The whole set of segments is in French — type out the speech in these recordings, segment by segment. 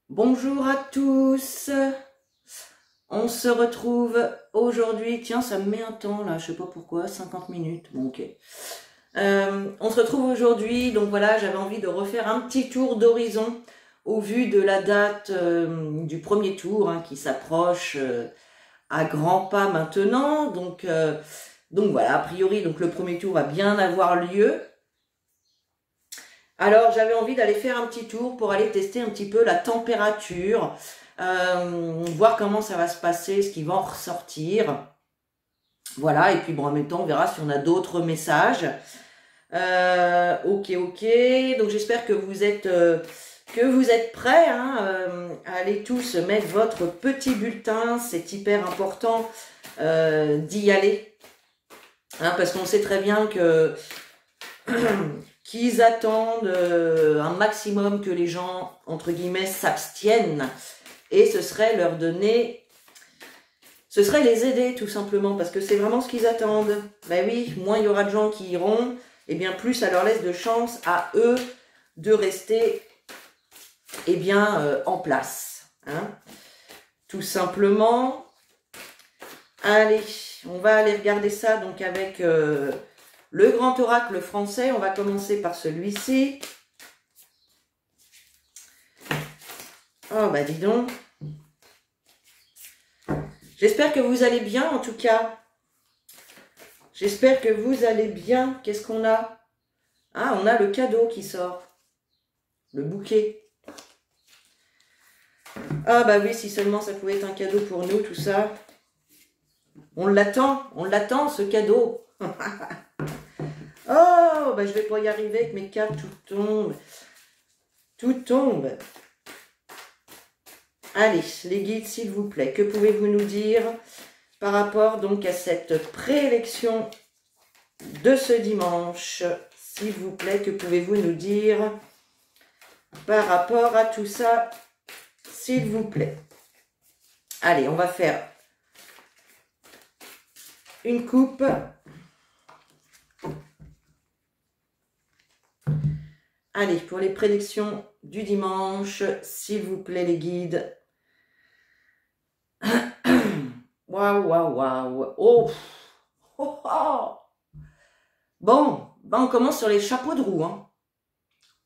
Bonjour à tous, on se retrouve aujourd'hui, tiens ça me met un temps là, je sais pas pourquoi, 50 minutes, bon ok. On se retrouve aujourd'hui, donc voilà, j'avais envie de refaire un petit tour d'horizon au vu de la date du premier tour hein, qui s'approche à grands pas maintenant, donc voilà, a priori donc le premier tour va bien avoir lieu. Alors j'avais envie d'aller faire un petit tour pour aller tester un petit peu la température, voir comment ça va se passer, ce qui va en ressortir. Voilà, et puis bon en même temps on verra si on a d'autres messages. Ok, donc j'espère que vous êtes prêts hein, à aller tous mettre votre petit bulletin, c'est hyper important d'y aller. Hein, parce qu'on sait très bien que qu'ils attendent un maximum que les gens, entre guillemets, s'abstiennent. Et ce serait leur donner, ce serait les aider tout simplement, parce que c'est vraiment ce qu'ils attendent. Ben oui, moins il y aura de gens qui iront, et bien plus ça leur laisse de chance à eux de rester en place. Hein. Tout simplement. Allez, on va aller regarder ça donc avec le grand oracle français. On va commencer par celui-ci. Oh bah dis donc. J'espère que vous allez bien en tout cas. J'espère que vous allez bien. Qu'est-ce qu'on a? Ah, on a le cadeau qui sort. Le bouquet. Ah bah oui, si seulement ça pouvait être un cadeau pour nous, tout ça. On l'attend ce cadeau. Oh, bah je vais pas y arriver avec mes cartes, tout tombe. Tout tombe. Allez, les guides, s'il vous plaît, que pouvez-vous nous dire par rapport donc à cette préélection de ce dimanche? S'il vous plaît, que pouvez-vous nous dire par rapport à tout ça? S'il vous plaît. Allez, on va faire une coupe. Allez, pour les prédictions du dimanche, s'il vous plaît, les guides. Waouh, waouh, waouh. Oh. Oh, oh. Bon, ben on commence sur les chapeaux de roue. Hein.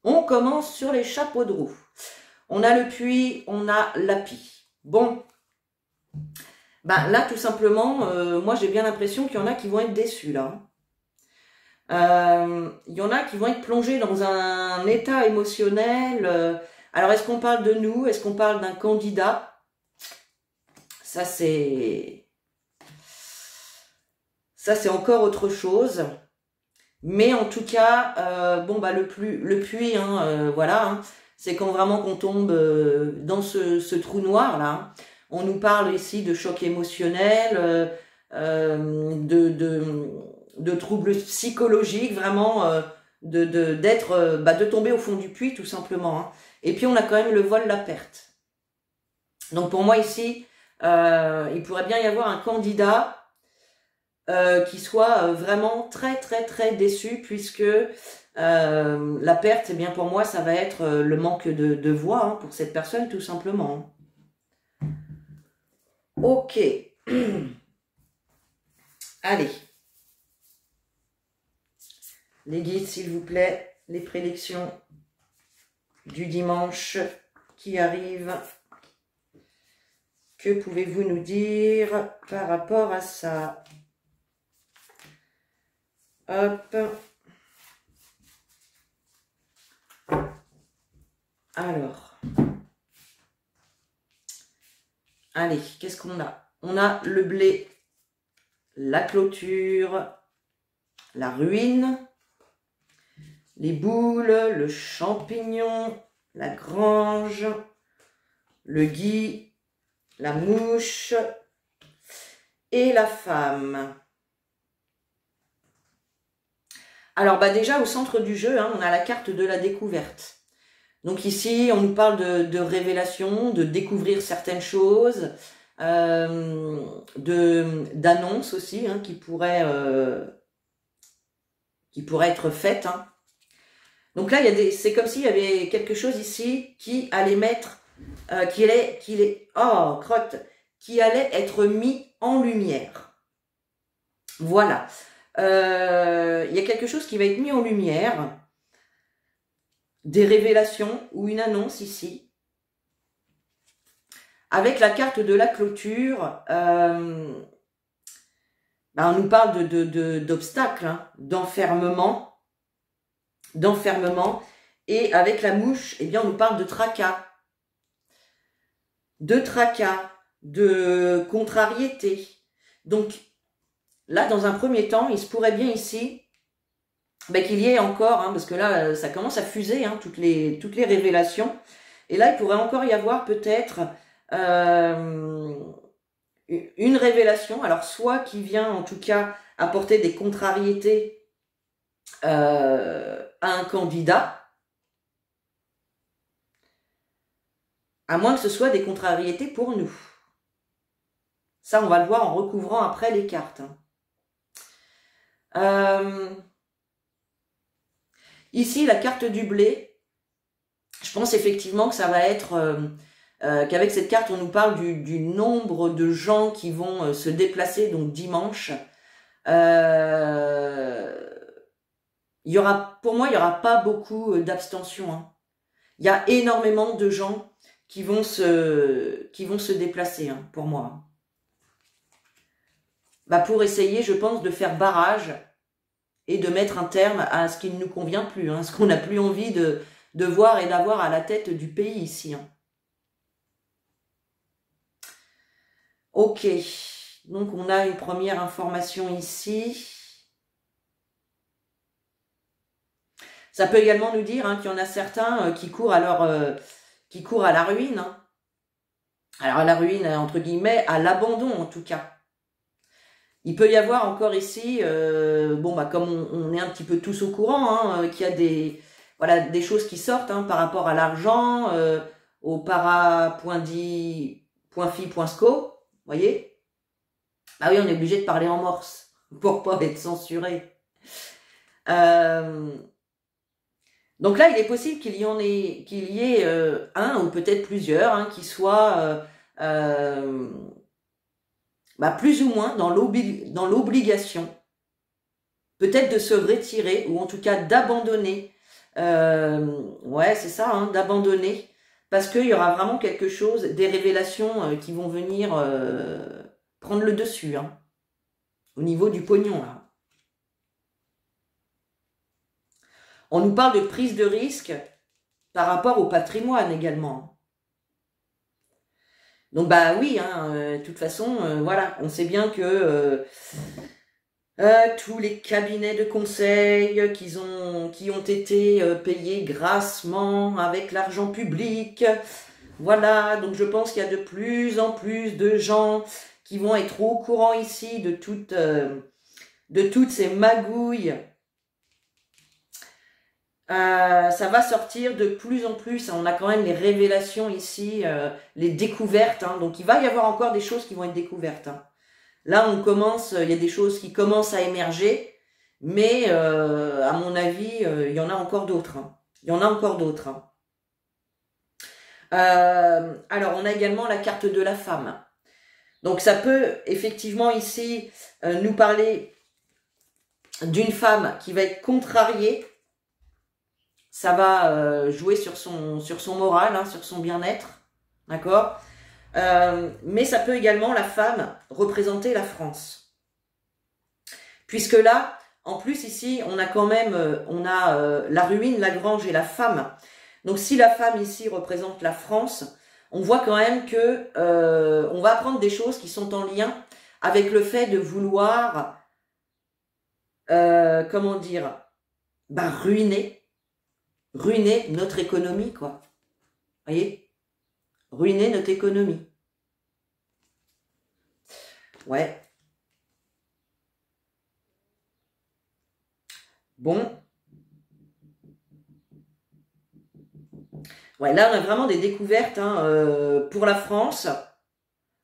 On commence sur les chapeaux de roue. On a le puits, on a l'api. Bon, ben là tout simplement, moi j'ai bien l'impression qu'il y en a qui vont être déçus là. Il y en a qui vont être plongés dans un état émotionnel. Alors est-ce qu'on parle de nous? Est-ce qu'on parle d'un candidat? Ça c'est encore autre chose. Mais en tout cas, bon bah le puits, hein, voilà, hein, c'est quand vraiment qu'on tombe dans ce trou noir là. On nous parle ici de choc émotionnel, de troubles psychologiques, vraiment de tomber au fond du puits tout simplement. Hein. Et puis on a quand même le vol, la perte. Donc pour moi ici, il pourrait bien y avoir un candidat qui soit vraiment très très très déçu puisque la perte, eh bien pour moi ça va être le manque de voix hein, pour cette personne tout simplement. Ok. Allez. Les guides s'il vous plaît, les prédictions du dimanche qui arrive. Que pouvez-vous nous dire par rapport à ça? Hop. Alors. Allez, qu'est-ce qu'on a? On a le blé, la clôture, la ruine, les boules, le champignon, la grange, le gui, la mouche et la femme. Alors bah déjà au centre du jeu, hein, on a la carte de la découverte. Donc ici, on nous parle de révélation, de découvrir certaines choses, d'annonces aussi hein, qui pourraient être faites. Hein. Donc là, c'est comme s'il y avait quelque chose ici qui allait mettre oh, crotte, qui allait être mis en lumière. Voilà. Il y a quelque chose qui va être mis en lumière. Des révélations ou une annonce ici. Avec la carte de la clôture, on nous parle d'obstacles, hein, d'enfermement. Et avec la mouche, eh bien, on nous parle de tracas. De contrariété. Donc, là, dans un premier temps, il se pourrait bien ici qu'il y ait encore, hein, parce que là, ça commence à fuser, hein, toutes les révélations. Et là, il pourrait encore y avoir peut-être une révélation, alors soit qui vient en tout cas apporter des contrariétés à un candidat, à moins que ce soit des contrariétés pour nous. Ça, on va le voir en recouvrant après les cartes. Ici, la carte du blé, je pense effectivement que ça va être... qu'avec cette carte, on nous parle du nombre de gens qui vont se déplacer, donc dimanche. Pour moi, il n'y aura pas beaucoup d'abstention. Hein. Il y a énormément de gens qui vont se déplacer, hein, pour moi. Pour essayer, je pense, de faire barrage et de mettre un terme à ce qui ne nous convient plus, hein, ce qu'on n'a plus envie de voir et d'avoir à la tête du pays ici. Hein. Ok, donc on a une première information ici. Ça peut également nous dire, hein, qu'il y en a certains qui courent à la ruine. Hein. Alors à la ruine, entre guillemets, à l'abandon en tout cas. Il peut y avoir encore ici, comme on est un petit peu tous au courant, hein, qu'il y a des choses qui sortent, hein, par rapport à l'argent, au para.di.fi.sco, voyez. Ah oui, on est obligé de parler en morse pour pas être censuré. Donc là, il est possible qu'il y ait un ou peut-être plusieurs, hein, qui soient plus ou moins dans l'obligation, peut-être de se retirer, ou en tout cas d'abandonner. Ouais, c'est ça, hein, d'abandonner, parce qu'il y aura vraiment quelque chose, des révélations qui vont venir prendre le dessus, hein, au niveau du pognon, là. On nous parle de prise de risque par rapport au patrimoine également. Donc oui, hein, de toute façon, voilà, on sait bien que tous les cabinets de conseil qui ont été payés grassement avec l'argent public, voilà, donc je pense qu'il y a de plus en plus de gens qui vont être au courant ici de toutes ces magouilles. Ça va sortir de plus en plus. On a quand même les révélations ici, les découvertes. Hein, donc il va y avoir encore des choses qui vont être découvertes. Hein. Là, il y a des choses qui commencent à émerger, mais à mon avis, il y en a encore d'autres. Hein. Il y en a encore d'autres. Hein. Alors, on a également la carte de la femme. Donc ça peut effectivement ici nous parler d'une femme qui va être contrariée. Ça va jouer sur son moral, hein, sur son bien-être, d'accord, mais ça peut également, la femme, représenter la France. Puisque là, en plus ici, on a quand même, la ruine, la grange et la femme. Donc si la femme ici représente la France, on voit quand même que on va apprendre des choses qui sont en lien avec le fait de vouloir, comment dire, ruiner notre économie, quoi. Voyez? Ruiner notre économie. Ouais. Bon. Ouais, là, on a vraiment des découvertes, hein, pour la France,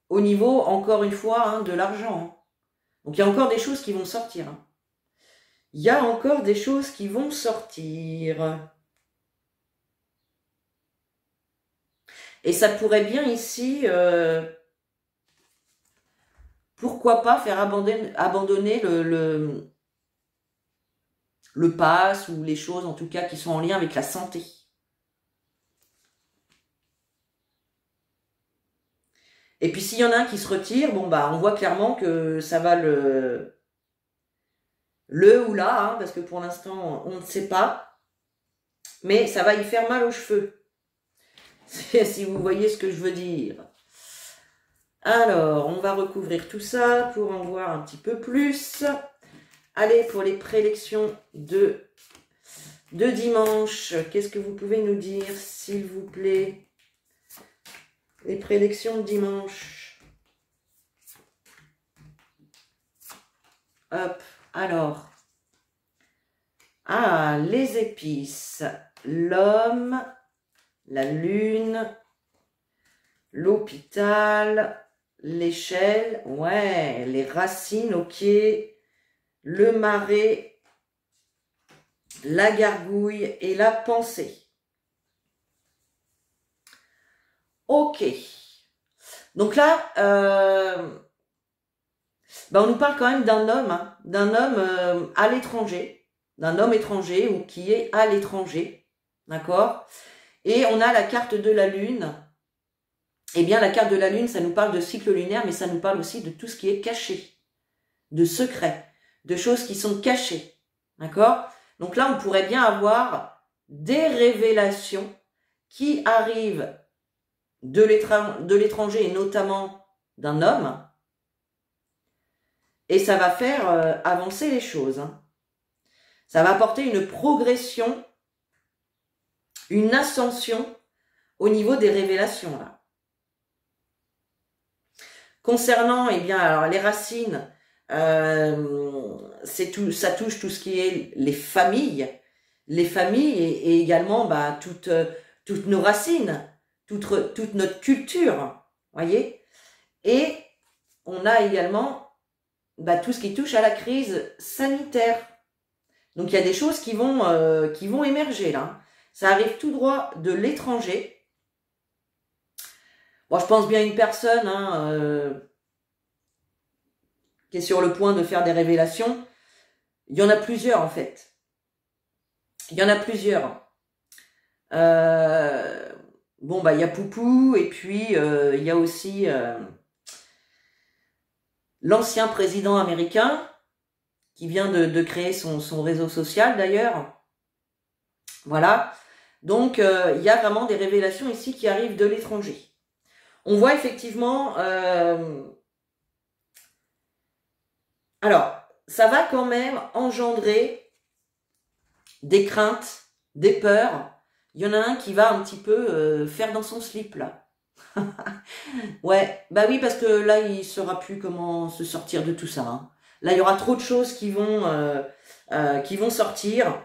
au niveau, encore une fois, hein, de l'argent. Hein. Donc, il y a encore des choses qui vont sortir. Hein. Il y a encore des choses qui vont sortir. Et ça pourrait bien ici, pourquoi pas faire abandonner le pass ou les choses en tout cas qui sont en lien avec la santé. Et puis s'il y en a un qui se retire, bon bah on voit clairement que ça va le ou là, hein, parce que pour l'instant on ne sait pas, mais ça va y faire mal aux cheveux. Si vous voyez ce que je veux dire. Alors, on va recouvrir tout ça pour en voir un petit peu plus. Allez, pour les prélections de dimanche, qu'est-ce que vous pouvez nous dire, s'il vous plaît? Les prélections de dimanche. Hop, alors. Ah, les épices. L'homme, la lune, l'hôpital, l'échelle, ouais, les racines, ok, le marais, la gargouille et la pensée. Ok. Donc là, on nous parle quand même d'un homme, hein, à l'étranger, d'un homme étranger ou qui est à l'étranger, d'accord? Et on a la carte de la lune. Eh bien, la carte de la lune, ça nous parle de cycle lunaire, mais ça nous parle aussi de tout ce qui est caché, de secrets, de choses qui sont cachées, d'accord? Donc là, on pourrait bien avoir des révélations qui arrivent de l'étranger et notamment d'un homme, et ça va faire avancer les choses. Hein. Ça va apporter une progression, une ascension au niveau des révélations là. Concernant, eh bien, alors les racines, ça touche tout ce qui est les familles et également toutes nos racines, toute notre culture, voyez. Et on a également tout ce qui touche à la crise sanitaire. Donc il y a des choses qui vont émerger là. Ça arrive tout droit de l'étranger. Bon, je pense bien à une personne qui est sur le point de faire des révélations. Il y en a plusieurs en fait. Il y en a plusieurs. Il y a Poupou et puis il y a aussi l'ancien président américain qui vient de créer son réseau social d'ailleurs. Voilà. Donc il y a vraiment des révélations ici qui arrivent de l'étranger. On voit effectivement, alors, ça va quand même engendrer des craintes, des peurs. Il y en a un qui va un petit peu faire dans son slip, là. Ouais, bah oui, parce que là, il ne saura plus comment se sortir de tout ça. Hein. Là, il y aura trop de choses qui vont sortir.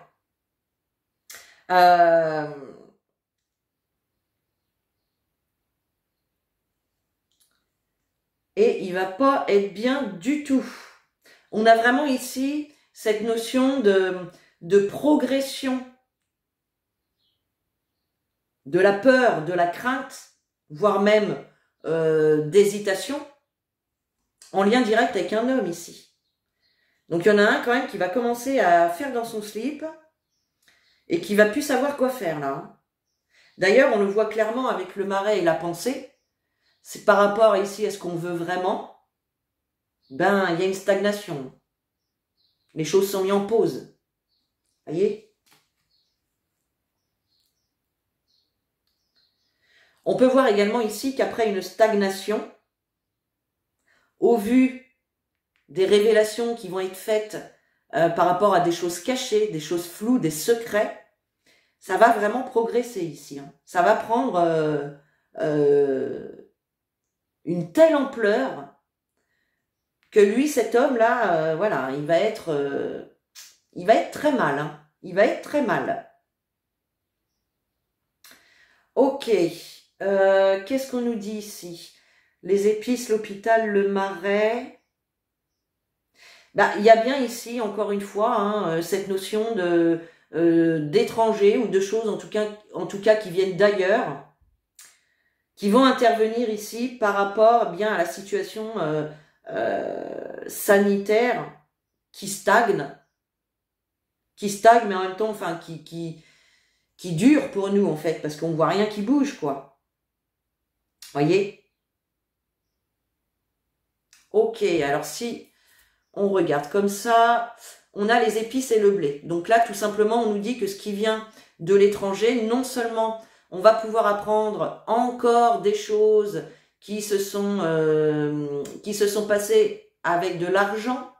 Et il va pas être bien du tout. On a vraiment ici cette notion de progression, de la peur, de la crainte, voire même d'hésitation, en lien direct avec un homme ici. Donc il y en a un quand même qui va commencer à faire dans son slip et qui va plus savoir quoi faire là. D'ailleurs, on le voit clairement avec le marais et la pensée. C'est par rapport ici à ce qu'on veut vraiment, il y a une stagnation. Les choses sont mises en pause. Voyez? On peut voir également ici qu'après une stagnation, au vu des révélations qui vont être faites par rapport à des choses cachées, des choses floues, des secrets, ça va vraiment progresser ici. Hein. Ça va prendre une telle ampleur que lui, cet homme-là, voilà, il va être très mal. Hein. Il va être très mal. Ok. Qu'est-ce qu'on nous dit ici? Les épices, l'hôpital, le marais. Il y a bien ici, encore une fois, cette notion d'étrangers ou de choses, en tout cas qui viennent d'ailleurs, qui vont intervenir ici par rapport bien à la situation sanitaire qui stagne, mais en même temps, enfin, qui dure pour nous, en fait, parce qu'on voit rien qui bouge, quoi. Voyez? Ok, alors si on regarde comme ça, on a les épices et le blé. Donc là, tout simplement, on nous dit que ce qui vient de l'étranger, non seulement on va pouvoir apprendre encore des choses qui se sont passées avec de l'argent,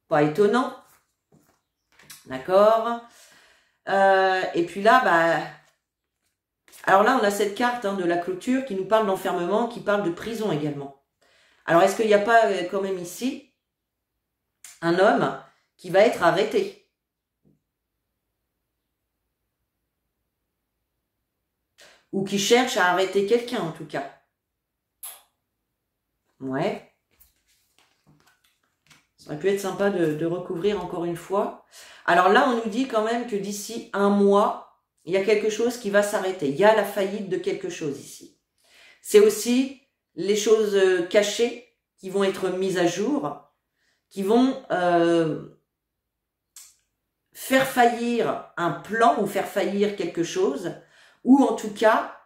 pas étonnant, d'accord. Et puis là, bah, alors là, on a cette carte de la clôture qui nous parle d'enfermement, qui parle de prison également. Alors, est-ce qu'il n'y a pas quand même ici un homme qui va être arrêté? Ou qui cherche à arrêter quelqu'un, en tout cas. Ouais. Ça aurait pu être sympa de recouvrir encore une fois. Alors là, on nous dit quand même que d'ici un mois, il y a quelque chose qui va s'arrêter. Il y a la faillite de quelque chose ici. C'est aussi les choses cachées qui vont être mises à jour, qui vont faire faillir un plan ou faire faillir quelque chose, ou en tout cas,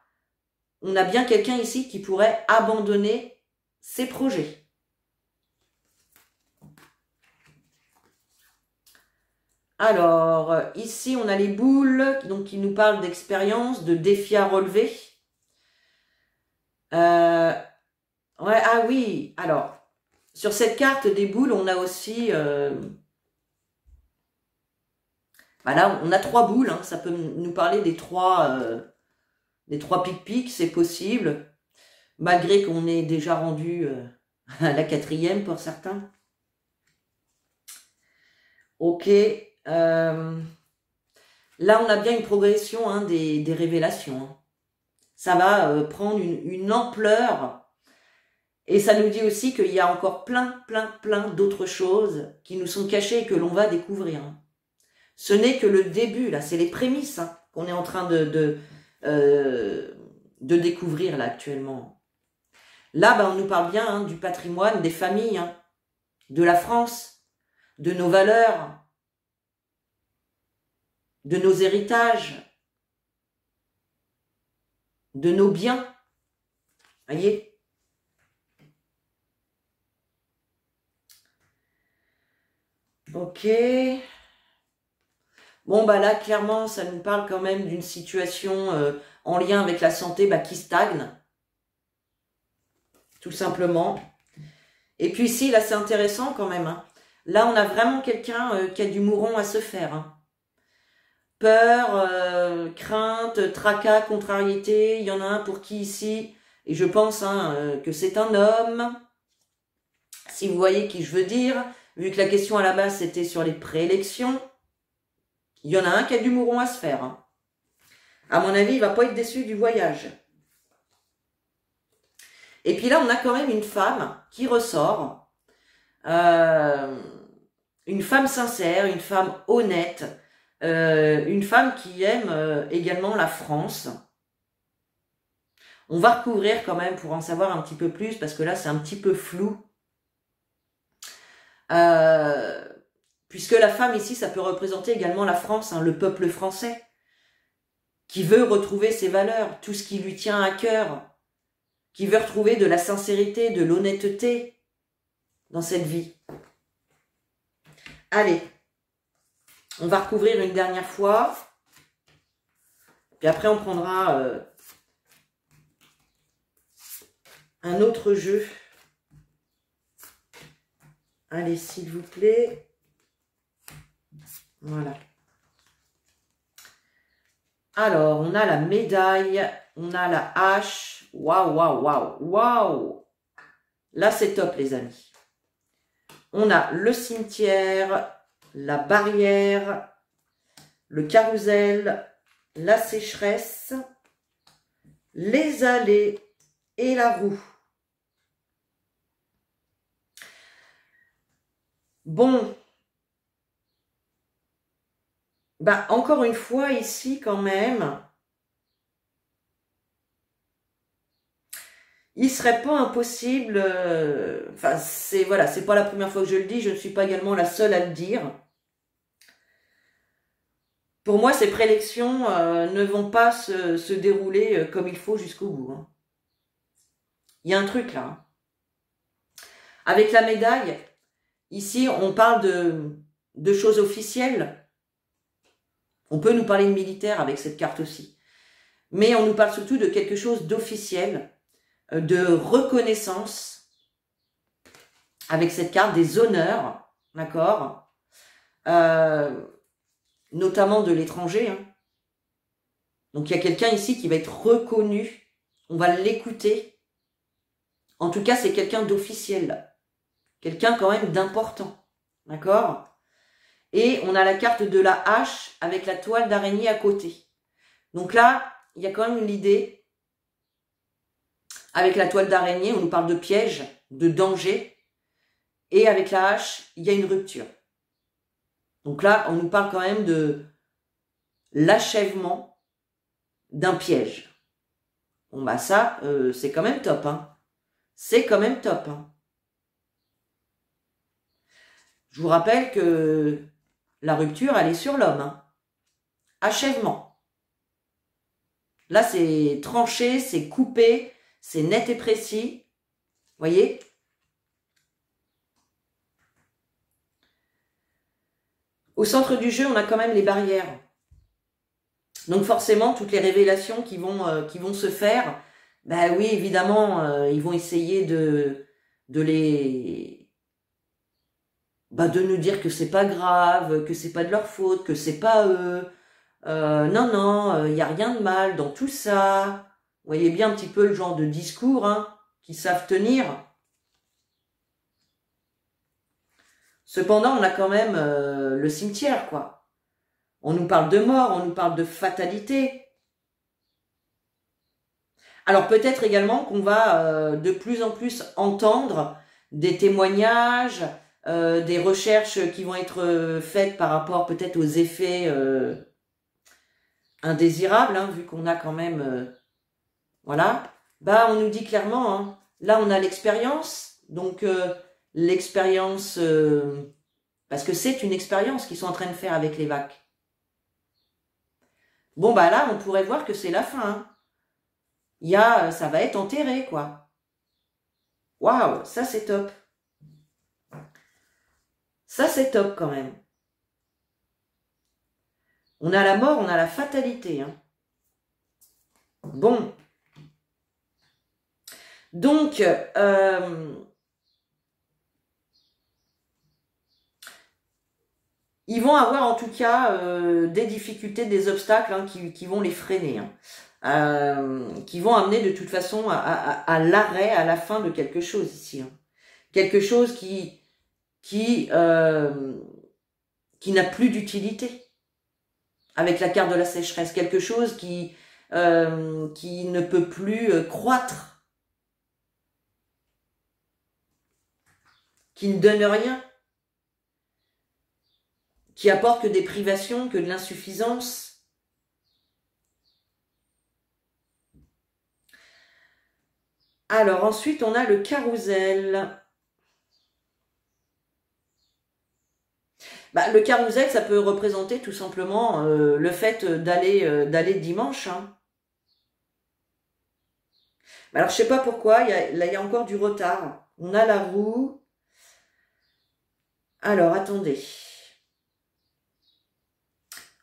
on a bien quelqu'un ici qui pourrait abandonner ses projets. Alors, ici, on a les boules, donc qui nous parlent d'expérience, de défis à relever. Ouais, ah oui, alors, sur cette carte des boules, on a aussi... Voilà, on a 3 boules, ça peut nous parler des trois pic-pic, c'est possible, malgré qu'on ait déjà rendu à la 4e pour certains. Ok, là on a bien une progression des révélations. Ça va prendre une ampleur, et ça nous dit aussi qu'il y a encore plein d'autres choses qui nous sont cachées et que l'on va découvrir. Ce n'est que le début, là, c'est les prémices qu'on est en train de découvrir là actuellement. Là, on nous parle bien du patrimoine, des familles, de la France, de nos valeurs, de nos héritages, de nos biens. Voyez ? Ok. Bon, là, clairement, ça nous parle quand même d'une situation en lien avec la santé qui stagne. Tout simplement. Et puis ici, là, c'est intéressant quand même. Là, on a vraiment quelqu'un qui a du mouron à se faire. Peur, crainte, tracas, contrariété. Il y en a un pour qui ici, et je pense que c'est un homme. Si vous voyez qui je veux dire, vu que la question à la base, c'était sur les préélections, il y en a un qui a du mouron à se faire. À mon avis, il va pas être déçu du voyage. Et puis là, on a quand même une femme qui ressort. Une femme sincère, une femme honnête, une femme qui aime également la France. On va recouvrir quand même pour en savoir un petit peu plus, parce que là, c'est un petit peu flou. Puisque la femme ici, ça peut représenter également la France, le peuple français, qui veut retrouver ses valeurs, tout ce qui lui tient à cœur, qui veut retrouver de la sincérité, de l'honnêteté dans cette vie. Allez, on va recouvrir une dernière fois, puis après on prendra un autre jeu. Allez, s'il vous plaît. Voilà. Alors, on a la médaille, on a la hache. Waouh, waouh, waouh, waouh. Là, c'est top, les amis. On a le cimetière, la barrière, le carrousel, la sécheresse, les allées et la roue. Bon. Encore une fois, ici, quand même, il serait pas impossible, enfin voilà, c'est pas la première fois que je le dis, je ne suis pas également la seule à le dire. Pour moi, ces prélections ne vont pas se dérouler comme il faut jusqu'au bout. Hein. Il y a un truc là. Hein. Avec la médaille, ici, on parle de choses officielles. On peut nous parler de militaire avec cette carte aussi. Mais on nous parle surtout de quelque chose d'officiel, de reconnaissance, avec cette carte des honneurs, d'accord, notamment de l'étranger. Hein. Donc il y a quelqu'un ici qui va être reconnu, on va l'écouter. En tout cas, c'est quelqu'un d'officiel, quelqu'un quand même d'important, d'accord. Et on a la carte de la hache avec la toile d'araignée à côté. Donc là, il y a quand même l'idée, avec la toile d'araignée, on nous parle de piège, de danger, et avec la hache, il y a une rupture. Donc là, on nous parle quand même de l'achèvement d'un piège. Bon bah ça, c'est quand même top, hein. C'est quand même top, hein. Je vous rappelle que la rupture, elle est sur l'homme, hein. Achèvement. Là, c'est tranché, c'est coupé, c'est net et précis. Voyez ? Au centre du jeu, on a quand même les barrières. Donc forcément, toutes les révélations qui vont se faire, bah oui, évidemment, ils vont essayer de nous dire que c'est pas grave, que c'est pas de leur faute, que c'est pas eux. Non, non, il n'y a rien de mal dans tout ça. Vous voyez bien un petit peu le genre de discours hein, qu'ils savent tenir. Cependant, on a quand même le cimetière, quoi. On nous parle de mort, on nous parle de fatalité. Alors peut-être également qu'on va de plus en plus entendre des témoignages, des recherches qui vont être faites par rapport peut-être aux effets indésirables, hein, vu qu'on a quand même... voilà. Bah, on nous dit clairement, hein, là on a l'expérience, donc l'expérience... parce que c'est une expérience qu'ils sont en train de faire avec les vacs. Bon, bah là, on pourrait voir que c'est la fin, hein. Ça va être enterré, quoi. Waouh, ça c'est top. Ça c'est top quand même. On a la mort, on a la fatalité. Hein. Bon. Donc, ils vont avoir en tout cas des difficultés, des obstacles hein, qui vont les freiner. Hein. Qui vont amener de toute façon à l'arrêt, à la fin de quelque chose ici. Hein. Quelque chose qui n'a plus d'utilité. Avec la carte de la sécheresse, quelque chose qui ne peut plus croître. Qui ne donne rien. Qui apporte que des privations, que de l'insuffisance. Alors ensuite, on a le carrousel. Bah, le carrousel, ça peut représenter tout simplement le fait d'aller dimanche. Hein. Alors, je sais pas pourquoi, là, il y a encore du retard. On a la roue. Alors, attendez.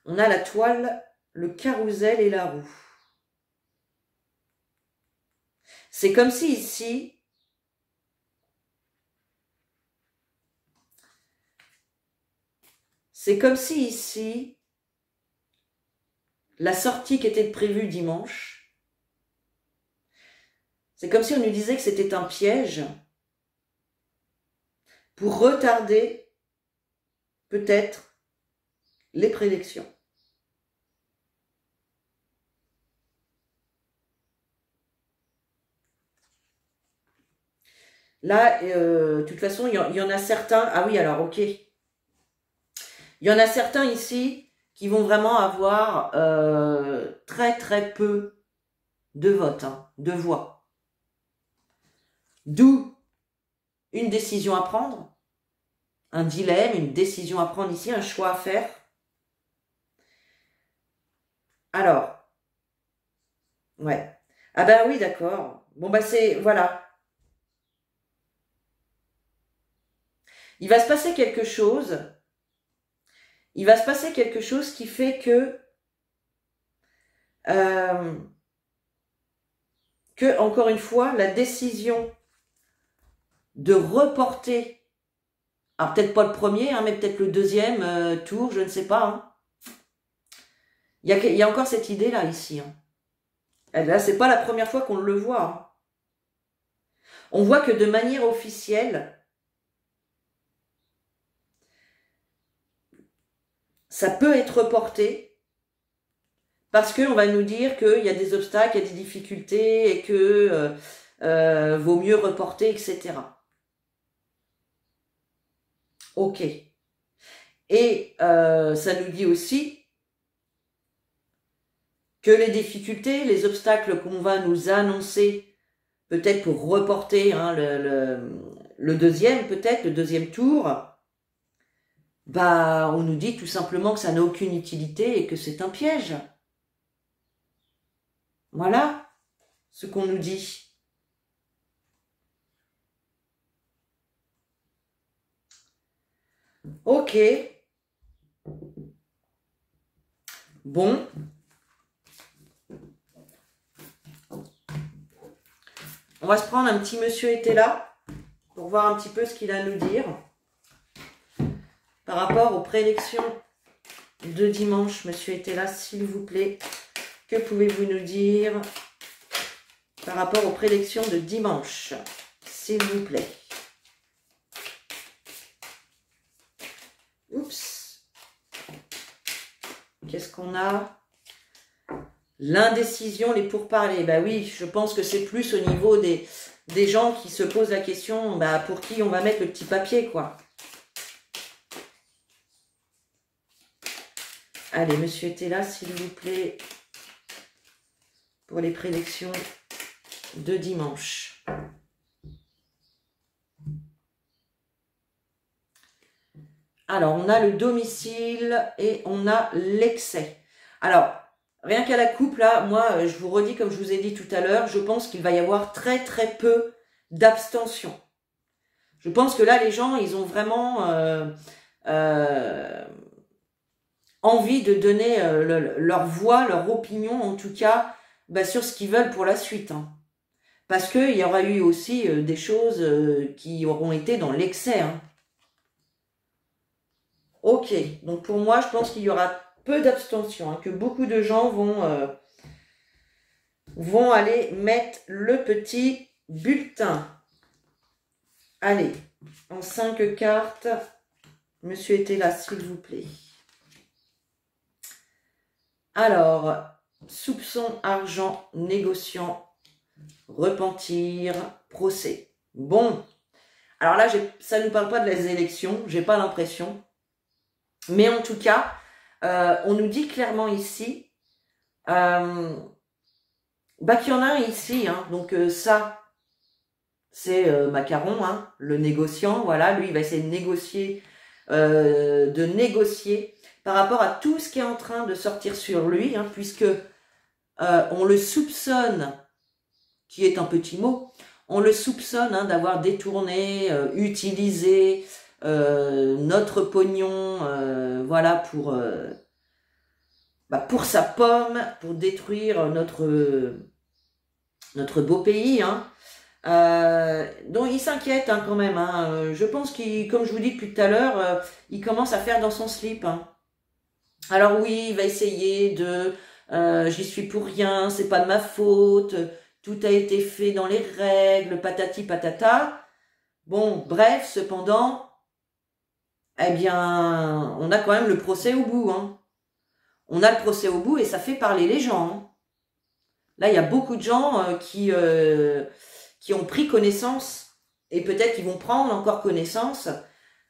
On a la toile, le carrousel et la roue. C'est comme si ici, la sortie qui était prévue dimanche, c'est comme si on nous disait que c'était un piège pour retarder peut-être les prélections. Là, de toute façon, il y en a certains... Ah oui, alors, ok. Il y en a certains ici qui vont vraiment avoir très très peu de votes, hein, de voix. D'où une décision à prendre, un dilemme, une décision à prendre ici, un choix à faire. Alors, ouais. Ah ben oui, d'accord. Bon, bah c'est, voilà. Il va se passer quelque chose. Il va se passer quelque chose qui fait euh, que, encore une fois, la décision de reporter, alors peut-être pas le premier, hein, mais peut-être le deuxième tour, je ne sais pas. Hein. Il y a encore cette idée-là ici. Hein. Et là, c'est pas la première fois qu'on le voit. Hein. On voit que de manière officielle, ça peut être reporté parce qu'on va nous dire qu'il y a des obstacles, il y a des difficultés et que vaut mieux reporter, etc. Ok. Et ça nous dit aussi que les difficultés, les obstacles qu'on va nous annoncer, peut-être pour reporter hein, le deuxième, peut-être le deuxième tour, bah on nous dit tout simplement que ça n'a aucune utilité et que c'est un piège. Voilà ce qu'on nous dit. Ok. Bon. On va se prendre un petit monsieur était là pour voir un petit peu ce qu'il a à nous dire par rapport aux prélections de dimanche. Monsieur était là, s'il vous plaît. Que pouvez-vous nous dire par rapport aux prélections de dimanche, s'il vous plaît? Oups. Qu'est-ce qu'on a? L'indécision, les pourparlers. Bah oui, je pense que c'est plus au niveau des gens qui se posent la question, bah pour qui on va mettre le petit papier, quoi. Allez, monsieur était là, s'il vous plaît, pour les prélections de dimanche. Alors, on a le domicile et on a l'excès. Alors, rien qu'à la coupe, là, moi, je vous redis, comme je vous ai dit tout à l'heure, je pense qu'il va y avoir très très peu d'abstention. Je pense que là, les gens, ils ont vraiment envie de donner leur voix, leur opinion, en tout cas, bah, sur ce qu'ils veulent pour la suite. Hein. Parce qu'il y aura eu aussi des choses qui auront été dans l'excès. Hein. Ok, donc pour moi, je pense qu'il y aura peu d'abstention, hein, que beaucoup de gens vont aller mettre le petit bulletin. Allez, en 5 cartes, monsieur était là, s'il vous plaît. Alors, soupçon, argent, négociant, repentir, procès. Bon, alors là, ça ne nous parle pas de les élections, j'ai pas l'impression. Mais en tout cas, on nous dit clairement ici bah qu'il y en a un ici, hein, donc ça, c'est Macaron, hein, le négociant, voilà, lui il va essayer de négocier par rapport à tout ce qui est en train de sortir sur lui, hein, puisque on le soupçonne, qui est un petit mot, on le soupçonne hein, d'avoir détourné, utilisé notre pognon, voilà, pour sa pomme, pour détruire notre beau pays, hein. Donc il s'inquiète hein, quand même. Hein. Je pense qu'il, comme je vous dis depuis tout à l'heure, il commence à faire dans son slip. Hein. Alors oui, il va essayer de j'y suis pour rien, c'est pas de ma faute, tout a été fait dans les règles, patati patata. Bon, bref, cependant, eh bien, on a quand même le procès au bout. Hein. On a le procès au bout et ça fait parler les gens. Hein. Là, il y a beaucoup de gens qui ont pris connaissance et peut-être qu'ils vont prendre encore connaissance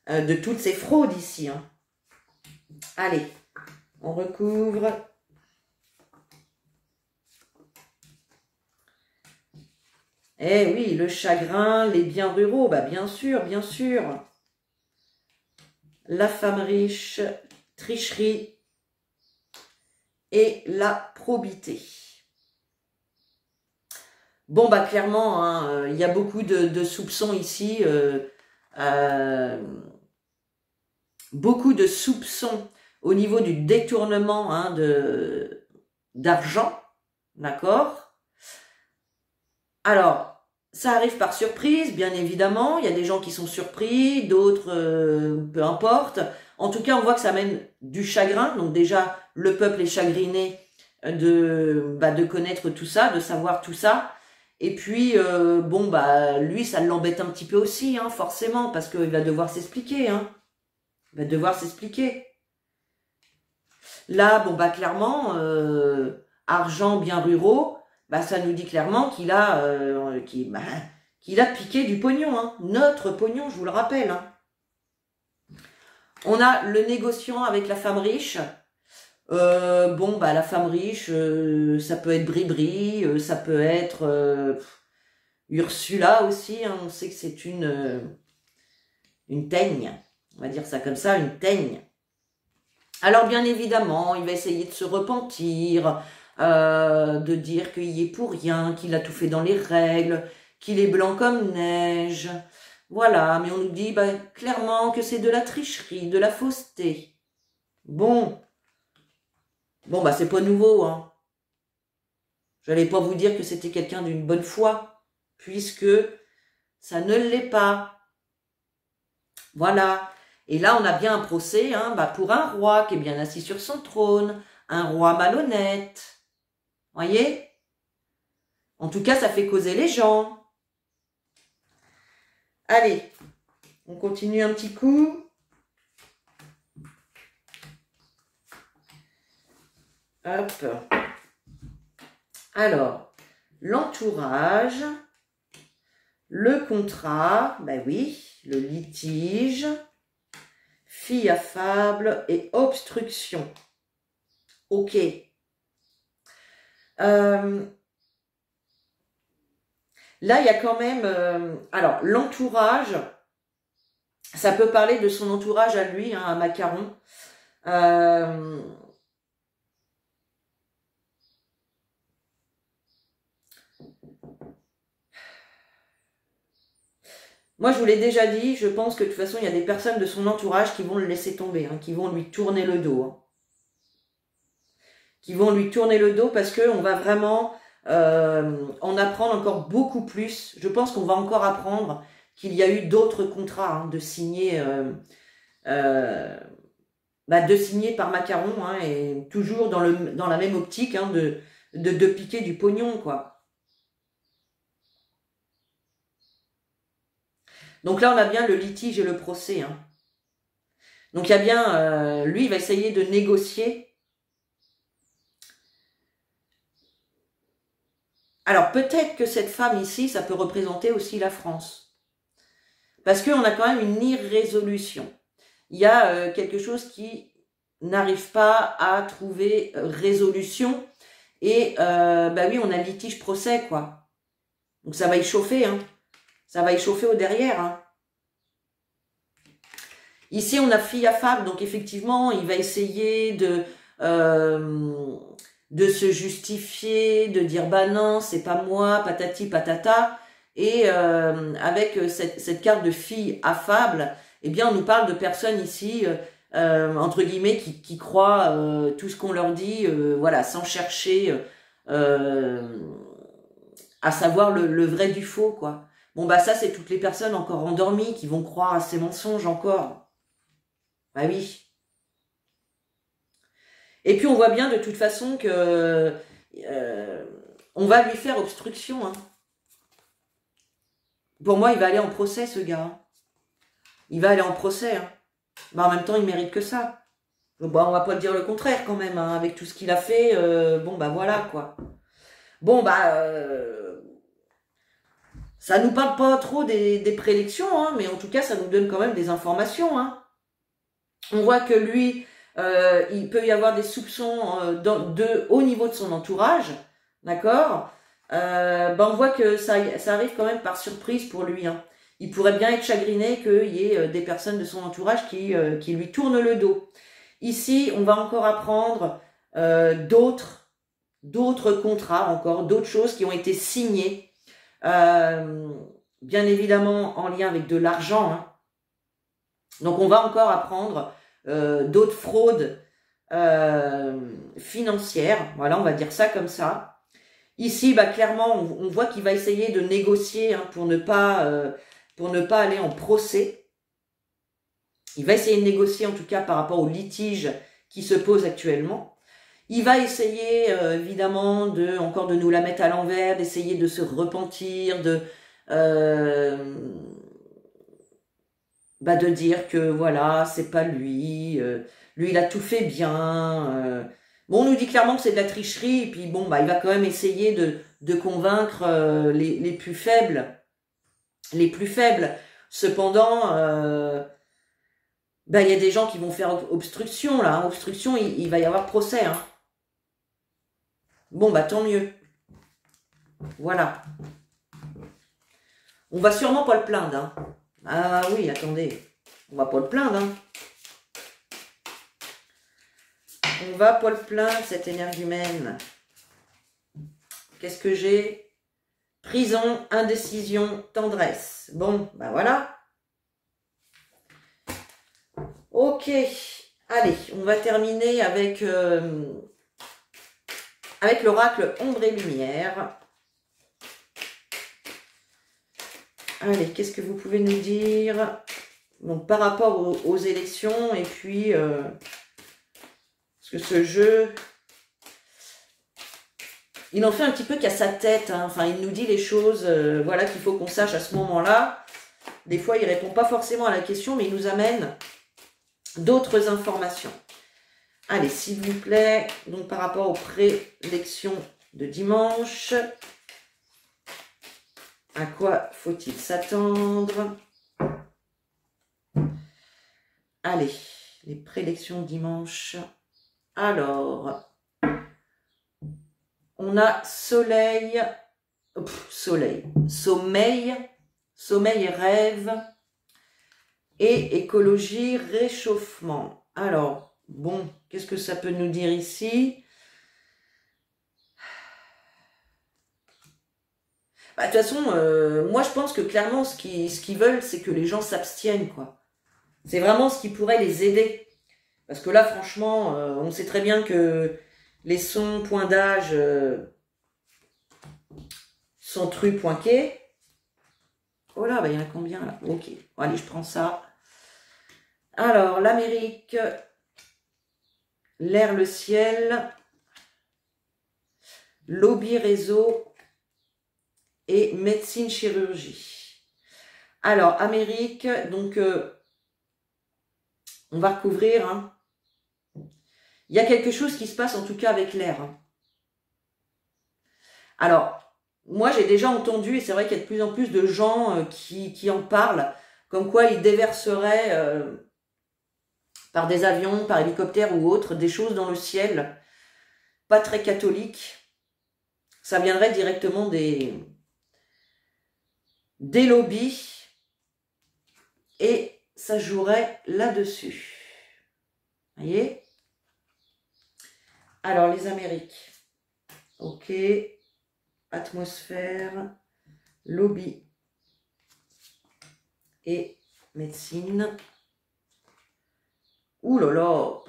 de toutes ces fraudes ici. Hein. Allez, on recouvre. Eh oui, le chagrin, les biens ruraux, bah bien sûr, bien sûr. La femme riche, tricherie et la probité. Bon, bah clairement, hein, il y a beaucoup de soupçons ici. Beaucoup de soupçons au niveau du détournement hein, d'argent. D'accord? Alors, ça arrive par surprise, bien évidemment. Il y a des gens qui sont surpris, d'autres, peu importe. En tout cas, on voit que ça amène du chagrin. Donc déjà, le peuple est chagriné de connaître tout ça, de savoir tout ça. Et puis, bon, bah, lui, ça l'embête un petit peu aussi, hein, forcément, parce qu'il va devoir s'expliquer, hein. Il va devoir s'expliquer. Là, bon, bah, clairement, argent, biens ruraux, bah, ça nous dit clairement qu'il a piqué du pognon, hein. Notre pognon, je vous le rappelle, hein. On a le négociant avec la femme riche. Bon, bah, la femme riche, ça peut être Bribri, ça peut être Ursula aussi, hein. On sait que c'est une teigne. On va dire ça comme ça, une teigne. Alors, bien évidemment, il va essayer de se repentir, de dire qu'il y est pour rien, qu'il a tout fait dans les règles, qu'il est blanc comme neige. Voilà, mais on nous dit bah, clairement que c'est de la tricherie, de la fausseté. Bon, bah c'est pas nouveau, hein. J'allais pas vous dire que c'était quelqu'un d'une bonne foi, puisque ça ne l'est pas. Voilà. Et là, on a bien un procès hein, bah, pour un roi qui est bien assis sur son trône, un roi malhonnête. Voyez? En tout cas, ça fait causer les gens. Allez, on continue un petit coup. Hop. Alors, l'entourage, le contrat, ben oui, le litige, fille affable et obstruction. Ok. Là, il y a quand même... alors, l'entourage, ça peut parler de son entourage à lui, hein, à Macaron. Moi, je vous l'ai déjà dit, je pense que de toute façon, il y a des personnes de son entourage qui vont le laisser tomber, hein, qui vont lui tourner le dos. Hein. Qui vont lui tourner le dos parce qu'on va vraiment en apprendre encore beaucoup plus. Je pense qu'on va encore apprendre qu'il y a eu d'autres contrats hein, de signer par Macaron hein, et toujours dans la même optique hein, de piquer du pognon, quoi. Donc là, on a bien le litige et le procès. Hein. Donc il y a bien, lui, il va essayer de négocier. Alors peut-être que cette femme ici, ça peut représenter aussi la France. Parce qu'on a quand même une irrésolution. Il y a quelque chose qui n'arrive pas à trouver résolution. Et bah oui, on a litige procès, quoi. Donc ça va y chauffer, hein. Ça va y chauffer au derrière, hein. Ici, on a fille affable, donc effectivement, il va essayer de se justifier, de dire bah non, c'est pas moi, patati patata. Et avec cette carte de fille affable, eh bien, on nous parle de personnes ici, entre guillemets, qui croient tout ce qu'on leur dit, voilà, sans chercher à savoir le vrai du faux, quoi. Bon, bah ça, c'est toutes les personnes encore endormies qui vont croire à ces mensonges encore. Bah oui. Et puis on voit bien de toute façon que on va lui faire obstruction. Hein. Pour moi, il va aller en procès, ce gars. Il va aller en procès. Hein. Bah, en même temps, il mérite que ça. Bon, on va pas dire le contraire quand même. Hein. Avec tout ce qu'il a fait, bon, bah voilà, quoi. Bon, bah... ça nous parle pas trop des prélections, hein, mais en tout cas, ça nous donne quand même des informations. Hein. On voit que lui, il peut y avoir des soupçons au niveau de son entourage, d'accord ben on voit que ça arrive quand même par surprise pour lui. Hein. Il pourrait bien être chagriné qu'il y ait des personnes de son entourage qui lui tournent le dos. Ici, on va encore apprendre d'autres contrats, encore d'autres choses qui ont été signées, bien évidemment en lien avec de l'argent. Hein. Donc, on va encore apprendre d'autres fraudes financières. Voilà, on va dire ça comme ça. Ici, bah, clairement, on voit qu'il va essayer de négocier hein, pour ne pas aller en procès. Il va essayer de négocier en tout cas par rapport au litige qui se pose actuellement. Il va essayer évidemment encore de nous la mettre à l'envers, d'essayer de se repentir, de dire que voilà, c'est pas lui, lui il a tout fait bien. Bon, on nous dit clairement que c'est de la tricherie, et puis bon, bah il va quand même essayer de convaincre les plus faibles. Les plus faibles. Cependant, il y a des gens qui vont faire obstruction, là. Hein. Obstruction, il va y avoir procès. Hein. Bon, bah tant mieux. Voilà. On va sûrement pas le plaindre. Hein. Ah oui, attendez. On va pas le plaindre. Hein. On va pas le plaindre, cette énergumène. Qu'est-ce que j'ai? Prison, indécision, tendresse. Bon, bah voilà. Ok, allez, on va terminer avec l'oracle Ombre et Lumière. Allez, qu'est-ce que vous pouvez nous dire? Donc, par rapport aux élections, et puis, parce que ce jeu, il en fait un petit peu qu'à sa tête. Hein. Enfin, il nous dit les choses voilà, qu'il faut qu'on sache à ce moment-là. Des fois, il ne répond pas forcément à la question, mais il nous amène d'autres informations. Allez, s'il vous plaît, donc par rapport aux prélections de dimanche, à quoi faut-il s'attendre? Allez, les prélections dimanche. Alors, on a sommeil et rêve, et écologie, réchauffement. Alors, bon, qu'est-ce que ça peut nous dire ici? Bah, de toute façon, moi je pense que clairement, ce qu'ils veulent, c'est que les gens s'abstiennent, quoi. C'est vraiment ce qui pourrait les aider. Parce que là, franchement, on sait très bien que les sons, point d'âge, sont truc.quai. Oh là, bah, il y en a combien là? Ok, bon, allez, je prends ça. Alors, l'Amérique, l'air, le ciel, lobby, réseau et médecine, chirurgie. Alors, Amérique, donc, on va recouvrir. Hein. Il y a quelque chose qui se passe en tout cas avec l'air. Hein. Alors, moi j'ai déjà entendu, et c'est vrai qu'il y a de plus en plus de gens qui en parlent, comme quoi ils déverseraient par des avions, par hélicoptère ou autre, des choses dans le ciel, pas très catholiques. Ça viendrait directement des lobbies, et ça jouerait là-dessus. Vous voyez? Alors, les Amériques. Ok. Atmosphère, lobby et médecine. Ouh là là.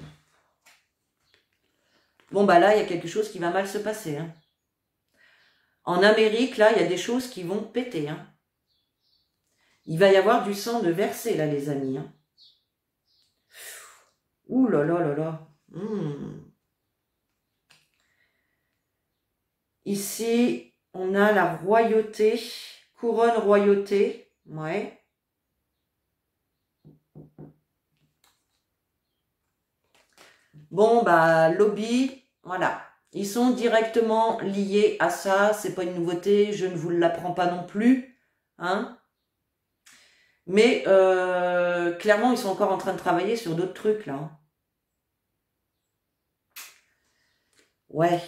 Bon, bah là, il y a quelque chose qui va mal se passer. Hein. En Amérique, là, il y a des choses qui vont péter. Hein. Il va y avoir du sang de versé, là, les amis. Hein. Ouh là là là là. Ici, on a la royauté, couronne royauté, ouais. Bon, bah, lobby, voilà. Ils sont directement liés à ça, c'est pas une nouveauté, je ne vous l'apprends pas non plus, hein. Mais, clairement, ils sont encore en train de travailler sur d'autres trucs, là. Ouais.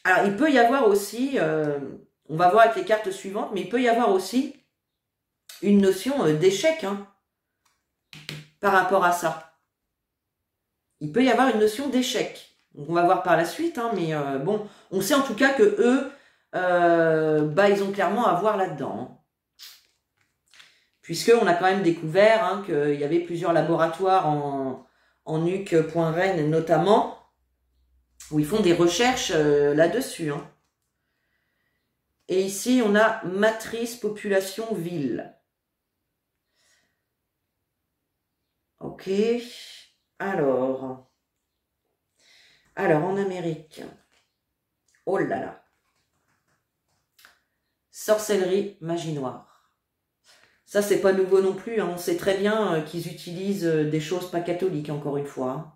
Alors, il peut y avoir aussi, on va voir avec les cartes suivantes, mais il peut y avoir aussi une notion d'échec hein, par rapport à ça. Il peut y avoir une notion d'échec. On va voir par la suite, hein, mais bon, on sait en tout cas que eux, bah, ils ont clairement à voir là-dedans. Hein. Puisqu'on a quand même découvert hein, qu'il y avait plusieurs laboratoires en nuque.rennes notamment, où ils font des recherches là-dessus. Hein. Et ici, on a matrice, population, ville. Ok. Alors, en Amérique. Oh là là. Sorcellerie, magie noire. Ça, c'est pas nouveau non plus. Hein. On sait très bien qu'ils utilisent des choses pas catholiques, encore une fois. Hein.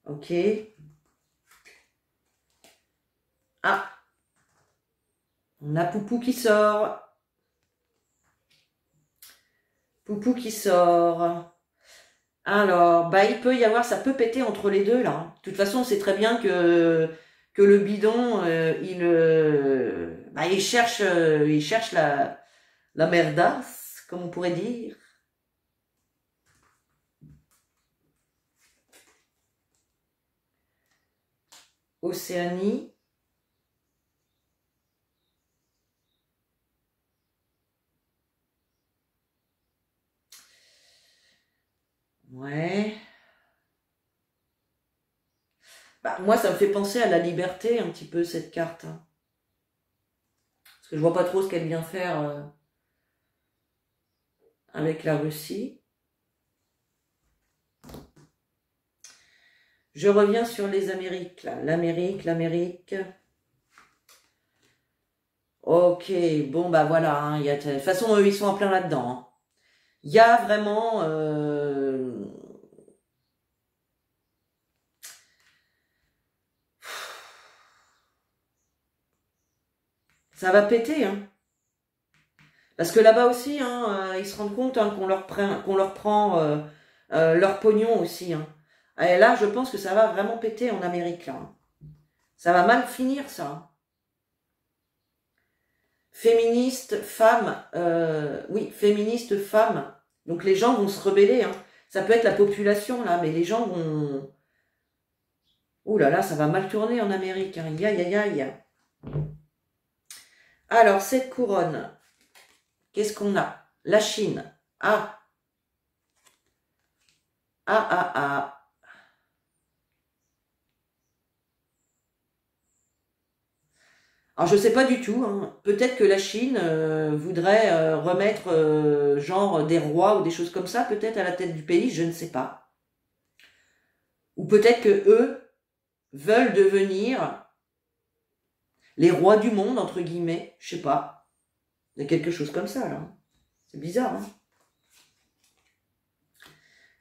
Ok. Ah. On a Poupou qui sort. Poupou qui sort. Alors, bah, il peut y avoir, ça peut péter entre les deux, là. De toute façon, on sait très bien que le bidon, il cherche la merdasse, comme on pourrait dire. Océanie. Ouais. Bah, moi, ça me fait penser à la liberté, un petit peu, cette carte. Hein. Parce que je vois pas trop ce qu'elle vient faire avec la Russie. Je reviens sur les Amériques, là. L'Amérique. Ok, bon, bah voilà. Hein, de toute façon, eux, ils sont en plein là-dedans. Hein. Il y a vraiment... ça va péter, hein. Parce que là-bas aussi, hein, ils se rendent compte hein, qu'on leur prend leur pognon aussi. Hein. Et là, je pense que ça va vraiment péter en Amérique. Là. Hein. Ça va mal finir, ça. Hein. Féministe, femme, oui, féministe, femme. Donc les gens vont se rebeller. Hein. Ça peut être la population, là, mais les gens vont... Ouh là là, ça va mal tourner en Amérique. Hein. Aïe, aïe, aïe. Alors, cette couronne, qu'est-ce qu'on a? La Chine. Ah. Ah, ah, ah. Alors, je sais pas du tout. Hein. Peut-être que la Chine voudrait remettre genre des rois ou des choses comme ça, peut-être à la tête du pays, je ne sais pas. Ou peut-être que eux veulent devenir les rois du monde, entre guillemets. Je sais pas. Il y a quelque chose comme ça, là. C'est bizarre, hein.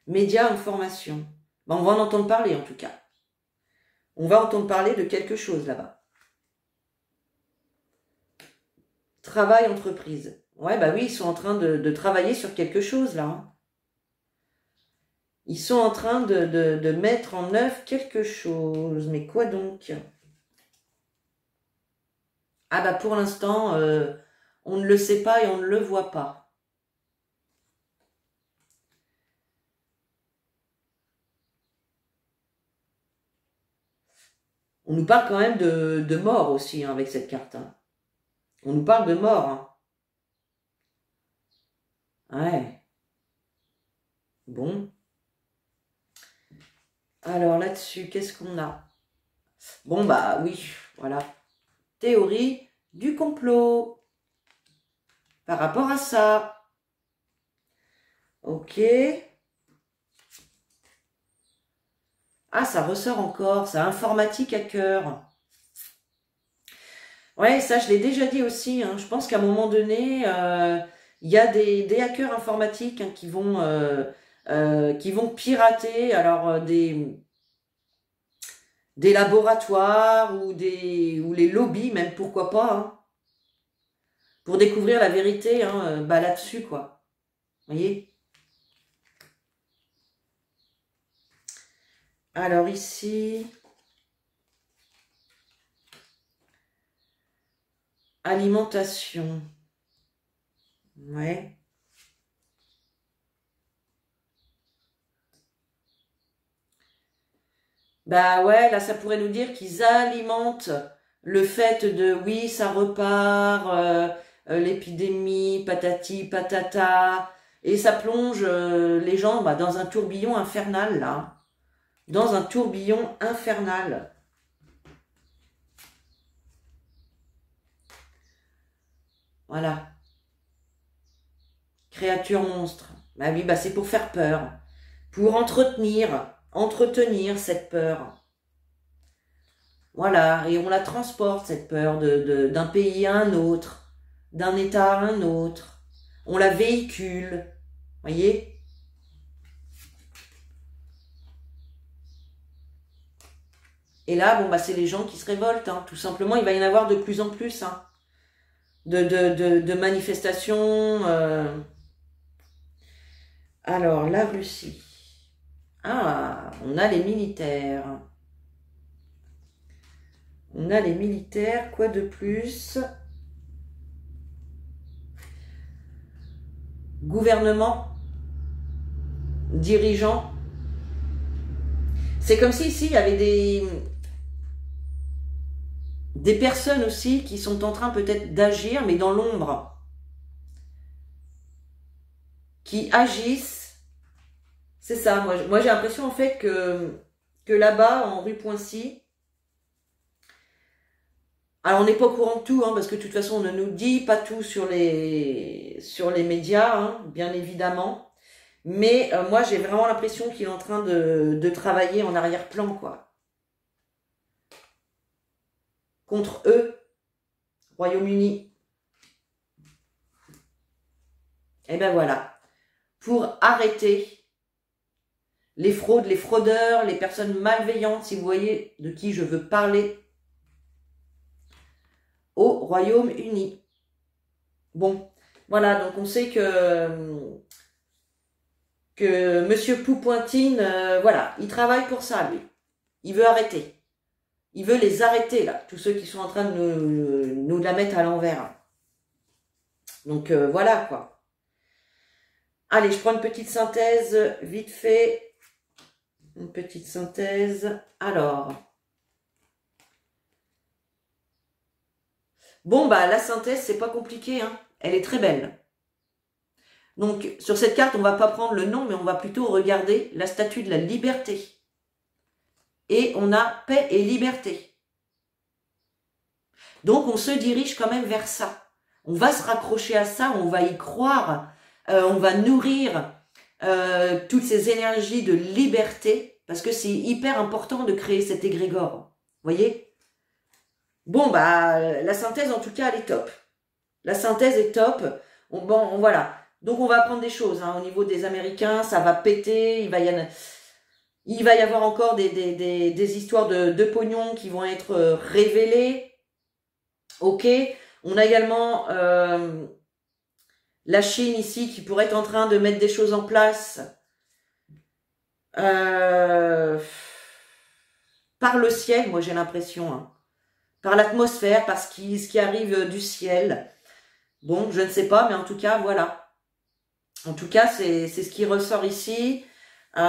Médias, information. Ben, on va en entendre parler, en tout cas. On va entendre parler de quelque chose, là-bas. Travail, entreprise. Ouais, bah oui, ils sont en train de travailler sur quelque chose, là. Hein. Ils sont en train de mettre en œuvre quelque chose. Mais quoi donc? Ah bah pour l'instant, on ne le sait pas et on ne le voit pas. On nous parle quand même de mort aussi hein, avec cette carte. Hein. On nous parle de mort. Hein. Ouais. Bon. Alors là-dessus, qu'est-ce qu'on a? Bon bah oui, voilà. Théorie du complot. Par rapport à ça. Ok. Ah, ça ressort encore. Ça, informatique hacker. Ouais, ça, je l'ai déjà dit aussi. Hein. Je pense qu'à un moment donné, il y a des hackers informatiques hein, qui vont pirater alors des laboratoires ou les lobbies, même pourquoi pas, hein, pour découvrir la vérité hein, bah, là-dessus, quoi. Vous voyez? Alors ici... alimentation. Ouais. Bah ouais, là ça pourrait nous dire qu'ils alimentent le fait de oui, ça repart, l'épidémie, patati, patata, et ça plonge les gens bah, dans un tourbillon infernal là. Dans un tourbillon infernal. Voilà. Créature monstre. Bah oui, bah c'est pour faire peur. Pour entretenir cette peur. Voilà, et on la transporte, cette peur, d'un pays à un autre, d'un état à un autre. On la véhicule, voyez? Et là, bon, bah, c'est les gens qui se révoltent, hein. Tout simplement, il va y en avoir de plus en plus, hein, de manifestations. Alors, la Russie. Ah, on a les militaires. On a les militaires, quoi de plus? Gouvernement, dirigeant. C'est comme si ici, il y avait des personnes aussi qui sont en train peut-être d'agir, mais dans l'ombre. Qui agissent. C'est ça, moi j'ai l'impression en fait que là-bas, en rue Poincy, alors on n'est pas au courant de tout, hein, parce que de toute façon on ne nous dit pas tout sur les médias, hein, bien évidemment. Mais moi j'ai vraiment l'impression qu'il est en train de travailler en arrière-plan, quoi. Contre eux, Royaume-Uni. Et ben voilà. Pour arrêter les fraudes, les fraudeurs, les personnes malveillantes, si vous voyez de qui je veux parler, au Royaume-Uni. Bon, voilà, donc on sait que Monsieur Poupointine, voilà, il travaille pour ça, lui. Il veut arrêter. Il veut les arrêter, là, tous ceux qui sont en train de nous la mettre à l'envers. Donc, voilà, quoi. Allez, je prends une petite synthèse, vite fait. Une petite synthèse. Alors. Bon, bah, la synthèse, c'est pas compliqué, hein. Elle est très belle. Donc, sur cette carte, on va pas prendre le nom, mais on va plutôt regarder la statue de la liberté. Et on a paix et liberté. Donc, on se dirige quand même vers ça. On va se raccrocher à ça, on va y croire, on va nourrir toutes ces énergies de liberté, parce que c'est hyper important de créer cet égrégore. Vous voyez? Bon, bah, la synthèse, en tout cas, elle est top. La synthèse est top. Bon, voilà. Donc, on va apprendre des choses. Hein. Au niveau des Américains, ça va péter. Il va y avoir encore des histoires de pognon qui vont être révélées. Ok. On a également la Chine ici qui pourrait être en train de mettre des choses en place par le ciel, moi j'ai l'impression. Hein. Par l'atmosphère, par ce qui arrive du ciel. Bon, je ne sais pas, mais en tout cas, voilà. En tout cas, c'est ce qui ressort ici. On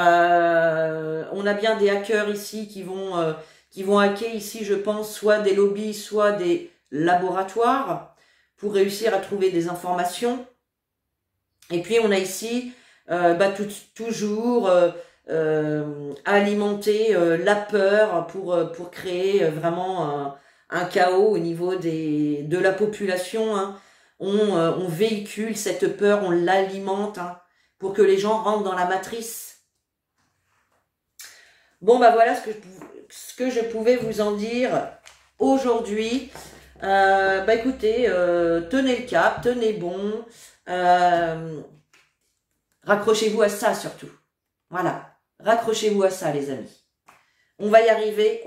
a bien des hackers ici qui vont hacker ici, je pense, soit des lobbies, soit des laboratoires pour réussir à trouver des informations. Et puis, on a ici toujours alimenter la peur pour créer vraiment un chaos au niveau de la population. Hein. On véhicule cette peur, on l'alimente hein, pour que les gens rentrent dans la matrice. Bon, bah voilà ce que je pouvais vous en dire aujourd'hui. Bah écoutez, tenez le cap, tenez bon. Raccrochez-vous à ça surtout. Voilà, raccrochez-vous à ça les amis. On va y arriver,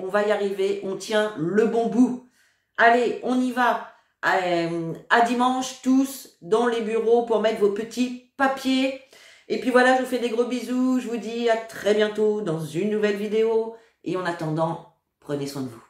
on tient le bon bout. Allez, on y va. À dimanche, tous dans les bureaux pour mettre vos petits papiers. Et puis voilà, je vous fais des gros bisous. Je vous dis à très bientôt dans une nouvelle vidéo. Et en attendant, prenez soin de vous.